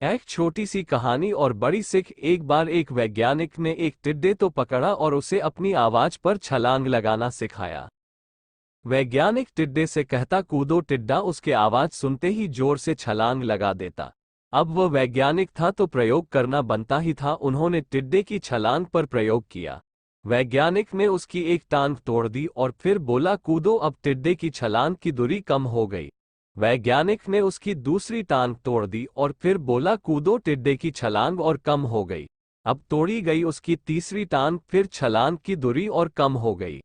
एक छोटी सी कहानी और बड़ी सीख। एक बार एक वैज्ञानिक ने एक टिड्डे तो पकड़ा और उसे अपनी आवाज पर छलांग लगाना सिखाया। वैज्ञानिक टिड्डे से कहता, कूदो। टिड्डा उसके आवाज सुनते ही जोर से छलांग लगा देता। अब वह वैज्ञानिक था तो प्रयोग करना बनता ही था। उन्होंने टिड्डे की छलांग पर प्रयोग किया। वैज्ञानिक ने उसकी एक टांग तोड़ दी और फिर बोला, कूदो। अब टिड्डे की छलांग की दूरी कम हो गई। वैज्ञानिक ने उसकी दूसरी टांग तोड़ दी और फिर बोला, कूदो। टिड्डे की छलांग और कम हो गई। अब तोड़ी गई उसकी तीसरी टांग, फिर छलांग की दूरी और कम हो गई।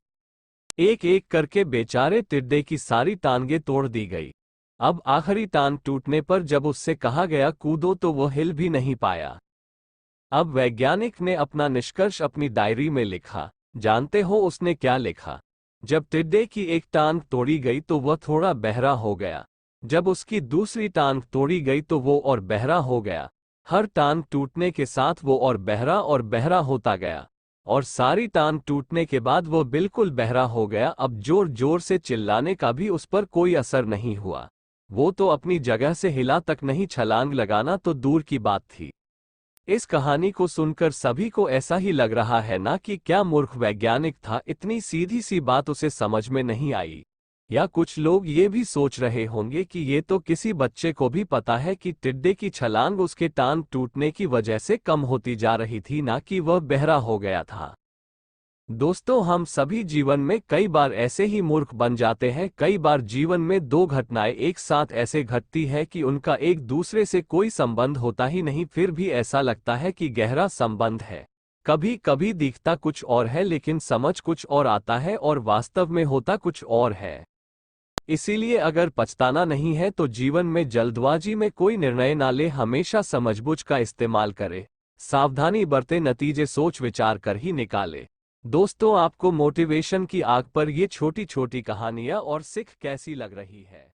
एक एक करके बेचारे टिड्डे की सारी टांगें तोड़ दी गई। अब आखिरी टांग टूटने पर जब उससे कहा गया कूदो तो वह हिल भी नहीं पाया। अब वैज्ञानिक ने अपना निष्कर्ष अपनी डायरी में लिखा। जानते हो उसने क्या लिखा? जब टिड्डे की एक टांग तोड़ी गई तो वह थोड़ा बहरा हो गया। जब उसकी दूसरी टांग तोड़ी गई तो वो और बहरा हो गया। हर टांग टूटने के साथ वो और बहरा होता गया। और सारी टांग टूटने के बाद वो बिल्कुल बहरा हो गया। अब जोर जोर से चिल्लाने का भी उस पर कोई असर नहीं हुआ। वो तो अपनी जगह से हिला तक नहीं, छलांग लगाना तो दूर की बात थी। इस कहानी को सुनकर सभी को ऐसा ही लग रहा है ना कि क्या मूर्ख वैज्ञानिक था, इतनी सीधी सी बात उसे समझ में नहीं आई। या कुछ लोग ये भी सोच रहे होंगे कि ये तो किसी बच्चे को भी पता है कि टिड्डे की छलांग उसके टांग टूटने की वजह से कम होती जा रही थी, ना कि वह बहरा हो गया था। दोस्तों, हम सभी जीवन में कई बार ऐसे ही मूर्ख बन जाते हैं। कई बार जीवन में दो घटनाएं एक साथ ऐसे घटती है कि उनका एक दूसरे से कोई संबंध होता ही नहीं, फिर भी ऐसा लगता है कि गहरा संबंध है। कभी कभी दिखता कुछ और है लेकिन समझ कुछ और आता है और वास्तव में होता कुछ और है। इसीलिए अगर पछताना नहीं है तो जीवन में जल्दबाजी में कोई निर्णय ना ले, हमेशा समझबूझ का इस्तेमाल करे। सावधानी बरते, नतीजे सोच विचार कर ही निकाले। दोस्तों, आपको मोटिवेशन की आग पर ये छोटी छोटी कहानियां और सिख कैसी लग रही है?